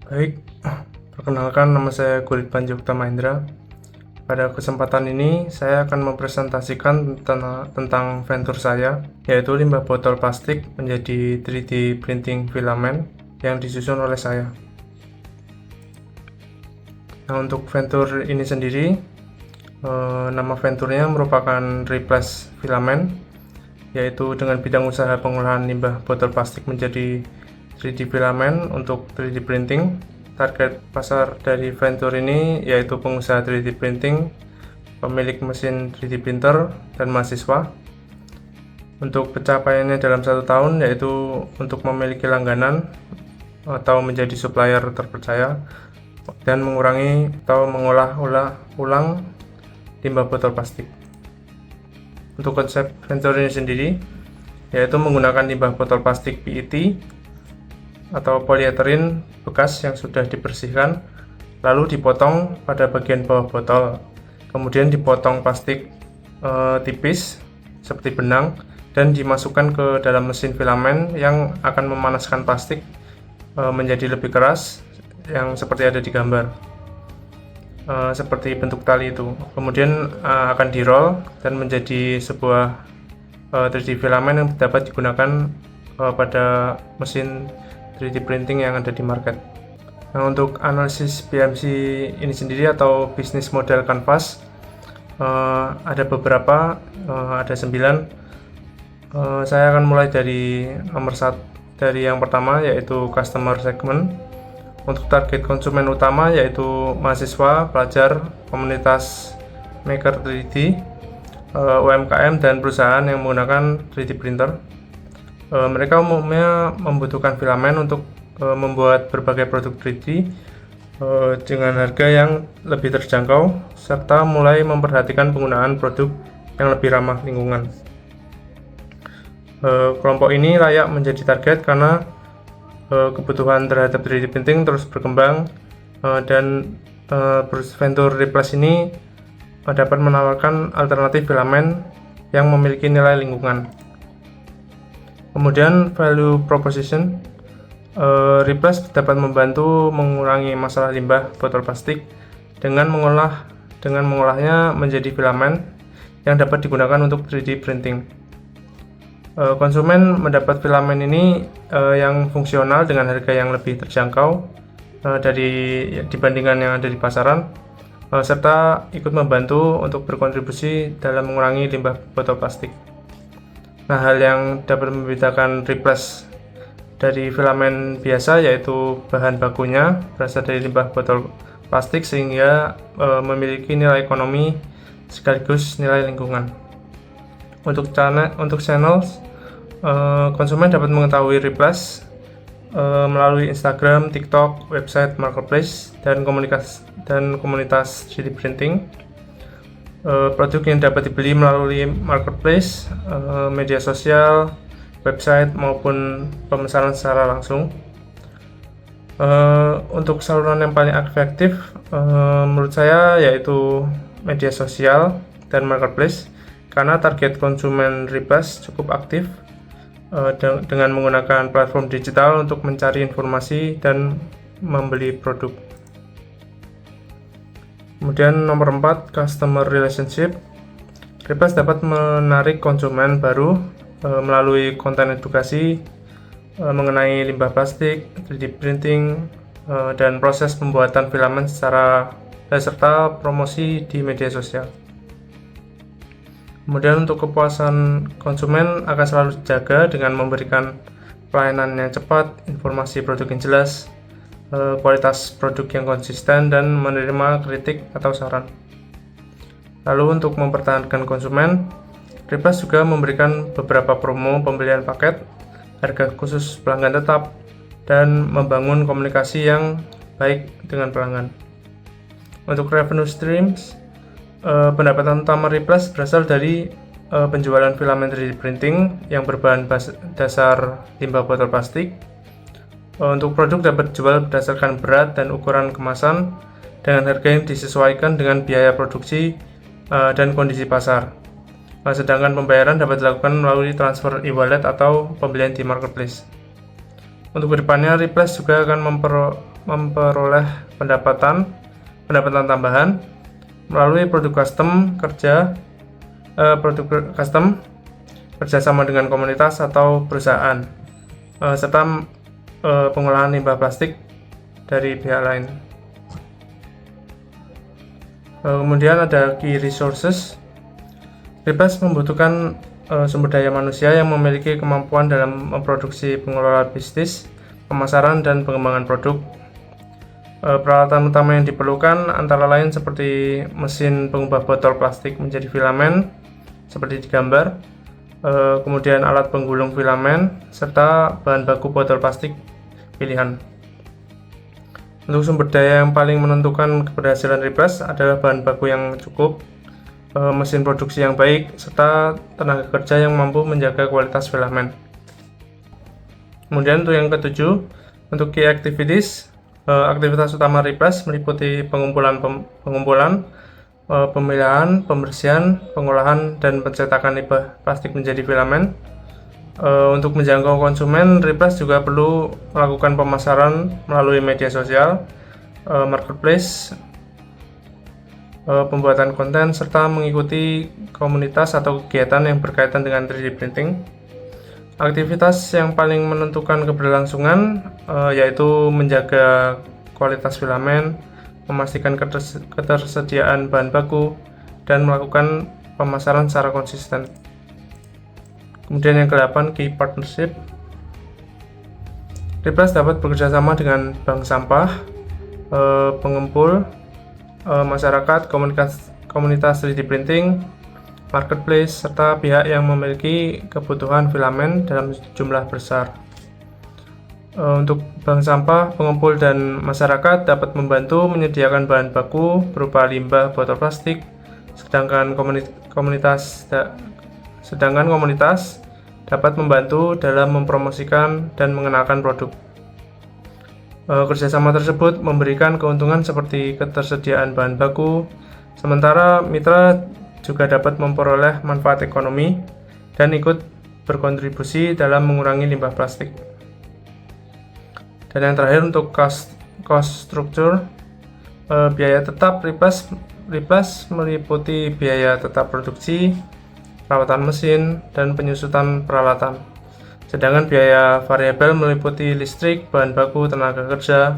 Baik, perkenalkan nama saya Gurit Panjukta Mahendra. Pada kesempatan ini, saya akan mempresentasikan tentang venture saya, yaitu limbah botol plastik menjadi 3D printing filament yang disusun oleh saya. Nah, untuk venture ini sendiri, nama venturenya merupakan Replace Filament, yaitu dengan bidang usaha pengolahan limbah botol plastik menjadi 3D filament untuk 3D printing. Target pasar dari venture ini yaitu pengusaha 3D printing, pemilik mesin 3D printer, dan mahasiswa. Untuk pencapaiannya dalam 1 tahun yaitu untuk memiliki langganan atau menjadi supplier terpercaya dan mengurangi atau mengolah ulang limbah botol plastik. Untuk konsep venture ini sendiri yaitu menggunakan limbah botol plastik PET atau polyethylene bekas yang sudah dibersihkan, lalu dipotong pada bagian bawah botol, kemudian dipotong plastik tipis seperti benang dan dimasukkan ke dalam mesin filament yang akan memanaskan plastik menjadi lebih keras yang seperti ada di gambar, seperti bentuk tali itu. Kemudian akan di roll dan menjadi sebuah 3D filament yang dapat digunakan pada mesin 3D printing yang ada di market. Nah, untuk analisis BMC ini sendiri atau bisnis model canvas ada beberapa, ada 9. Saya akan mulai dari nomor 1, dari yang pertama yaitu customer segment. Untuk target konsumen utama yaitu mahasiswa, pelajar, komunitas maker 3D, UMKM, dan perusahaan yang menggunakan 3D printer. Mereka umumnya membutuhkan filament untuk membuat berbagai produk 3D dengan harga yang lebih terjangkau, serta mulai memperhatikan penggunaan produk yang lebih ramah lingkungan. Kelompok ini layak menjadi target karena kebutuhan terhadap 3D printing terus berkembang, dan venture Replace ini dapat menawarkan alternatif filament yang memiliki nilai lingkungan. Kemudian value proposition, Replace dapat membantu mengurangi masalah limbah botol plastik dengan mengolahnya menjadi filament yang dapat digunakan untuk 3D printing. Konsumen mendapat filament ini yang fungsional dengan harga yang lebih terjangkau dibandingkan yang ada di pasaran, serta ikut membantu untuk berkontribusi dalam mengurangi limbah botol plastik. Nah, hal yang dapat membedakan Replace dari filament biasa yaitu bahan bakunya berasal dari limbah botol plastik sehingga memiliki nilai ekonomi sekaligus nilai lingkungan. Untuk channels, konsumen dapat mengetahui Replace melalui Instagram, TikTok, website marketplace, dan komunitas 3D printing. Produk yang dapat dibeli melalui marketplace, media sosial, website, maupun pemesanan secara langsung. Untuk saluran yang paling efektif menurut saya yaitu media sosial dan marketplace, karena target konsumen Replace cukup aktif dengan menggunakan platform digital untuk mencari informasi dan membeli produk. Kemudian nomor 4, customer relationship. Replace dapat menarik konsumen baru melalui konten edukasi mengenai limbah plastik, 3D printing, dan proses pembuatan filament serta promosi di media sosial. Kemudian untuk kepuasan konsumen akan selalu dijaga dengan memberikan pelayanan yang cepat, informasi produk yang jelas, kualitas produk yang konsisten, dan menerima kritik atau saran. Lalu untuk mempertahankan konsumen, Replace juga memberikan beberapa promo pembelian paket, harga khusus pelanggan tetap, dan membangun komunikasi yang baik dengan pelanggan. Untuk revenue streams, pendapatan utama Replace berasal dari penjualan filament 3D printing yang berbahan dasar limbah botol plastik. Untuk produk dapat dijual berdasarkan berat dan ukuran kemasan dengan harga yang disesuaikan dengan biaya produksi dan kondisi pasar. Sedangkan pembayaran dapat dilakukan melalui transfer e-wallet atau pembelian di marketplace. Untuk kedepannya, Replace juga akan memperoleh pendapatan tambahan melalui produk custom kerjasama dengan komunitas atau perusahaan, serta pengolahan limbah plastik dari pihak lain. Kemudian ada key resources. Replace membutuhkan sumber daya manusia yang memiliki kemampuan dalam memproduksi, pengelola bisnis, pemasaran, dan pengembangan produk. Peralatan utama yang diperlukan antara lain seperti mesin pengubah botol plastik menjadi filamen seperti di gambar, kemudian alat penggulung filamen, serta bahan baku botol plastik pilihan. Untuk sumber daya yang paling menentukan keberhasilan Replace adalah bahan baku yang cukup, mesin produksi yang baik, serta tenaga kerja yang mampu menjaga kualitas filamen. Kemudian untuk yang ketujuh, untuk key activities, aktivitas utama Replace meliputi pengumpulan, pemilahan, pembersihan, pengolahan, dan pencetakan limbah plastik menjadi filamen. Untuk menjangkau konsumen, Replace juga perlu melakukan pemasaran melalui media sosial, marketplace, pembuatan konten, serta mengikuti komunitas atau kegiatan yang berkaitan dengan 3D printing. Aktivitas yang paling menentukan keberlangsungan yaitu menjaga kualitas filamen, memastikan ketersediaan bahan baku, dan melakukan pemasaran secara konsisten. Kemudian yang ke-8, key partnership. Replace dapat bekerjasama dengan bank sampah, pengempul, masyarakat, komunitas 3D printing, marketplace, serta pihak yang memiliki kebutuhan filamen dalam jumlah besar. Untuk bank sampah, pengempul, dan masyarakat dapat membantu menyediakan bahan baku berupa limbah botol plastik, sedangkan komunitas dapat membantu dalam mempromosikan dan mengenalkan produk. Kerjasama tersebut memberikan keuntungan seperti ketersediaan bahan baku, sementara mitra juga dapat memperoleh manfaat ekonomi dan ikut berkontribusi dalam mengurangi limbah plastik. Dan yang terakhir untuk cost structure, biaya tetap Replace meliputi biaya tetap produksi, perawatan mesin, dan penyusutan peralatan. Sedangkan biaya variabel meliputi listrik, bahan baku, tenaga kerja,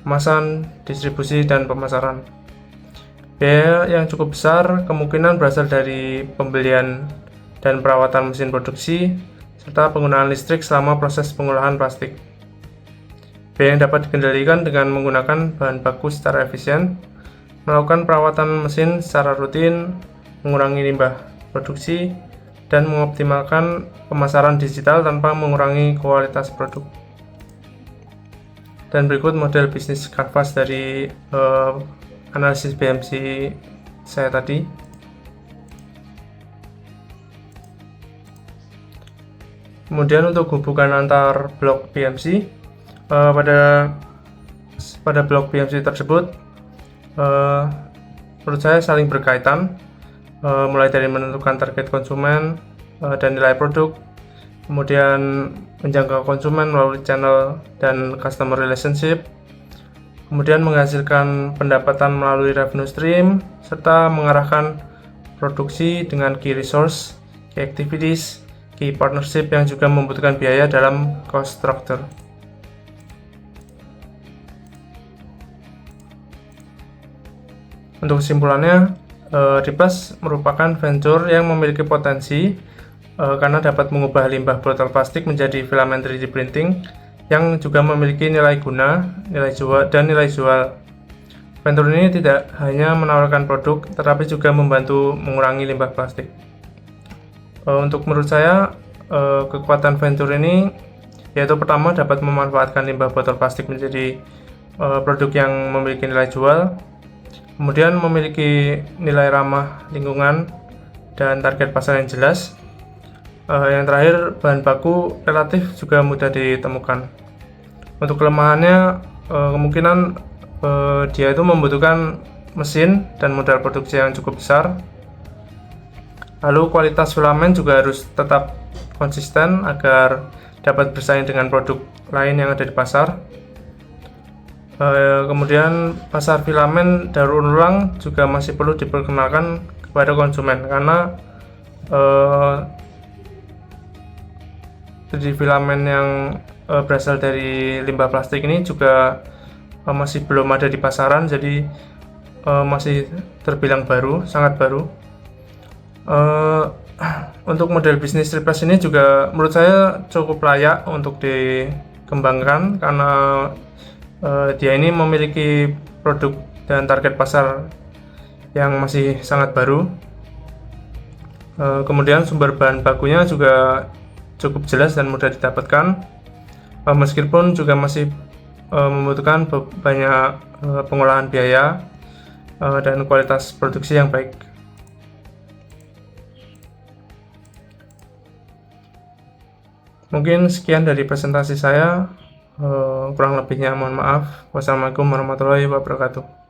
kemasan, distribusi, dan pemasaran. Biaya yang cukup besar kemungkinan berasal dari pembelian dan perawatan mesin produksi, serta penggunaan listrik selama proses pengolahan plastik. Biaya yang dapat dikendalikan dengan menggunakan bahan baku secara efisien, melakukan perawatan mesin secara rutin, mengurangi limbah produksi, dan mengoptimalkan pemasaran digital tanpa mengurangi kualitas produk. Dan berikut model bisnis kanvas dari analisis BMC saya tadi. Kemudian untuk hubungan antar blok BMC, pada blok BMC tersebut menurut saya saling berkaitan, mulai dari menentukan target konsumen dan nilai produk, kemudian menjangkau konsumen melalui channel dan customer relationship, kemudian menghasilkan pendapatan melalui revenue stream, serta mengarahkan produksi dengan key resource, key activities, key partnership yang juga membutuhkan biaya dalam cost structure. Untuk kesimpulannya, Replace merupakan venture yang memiliki potensi karena dapat mengubah limbah botol plastik menjadi filamen 3D printing yang juga memiliki nilai guna, nilai jual. Venture ini tidak hanya menawarkan produk, tetapi juga membantu mengurangi limbah plastik. Untuk menurut saya, kekuatan venture ini yaitu pertama dapat memanfaatkan limbah botol plastik menjadi produk yang memiliki nilai jual, kemudian memiliki nilai ramah lingkungan dan target pasar yang jelas. Yang terakhir, bahan baku relatif juga mudah ditemukan. Untuk kelemahannya, kemungkinan dia itu membutuhkan mesin dan modal produksi yang cukup besar. Lalu kualitas filamen juga harus tetap konsisten agar dapat bersaing dengan produk lain yang ada di pasar. Kemudian pasar filamen daur ulang juga masih perlu diperkenalkan kepada konsumen, karena 3D filamen yang berasal dari limbah plastik ini juga masih belum ada di pasaran, jadi masih terbilang baru, sangat baru. Untuk model bisnis Triplast ini juga menurut saya cukup layak untuk dikembangkan, karena dia ini memiliki produk dan target pasar yang masih sangat baru. Kemudian sumber bahan bakunya juga cukup jelas dan mudah didapatkan, meskipun juga masih membutuhkan banyak pengolahan biaya dan kualitas produksi yang baik. Mungkin sekian dari presentasi saya. Kurang lebihnya mohon maaf. Wassalamualaikum warahmatullahi wabarakatuh.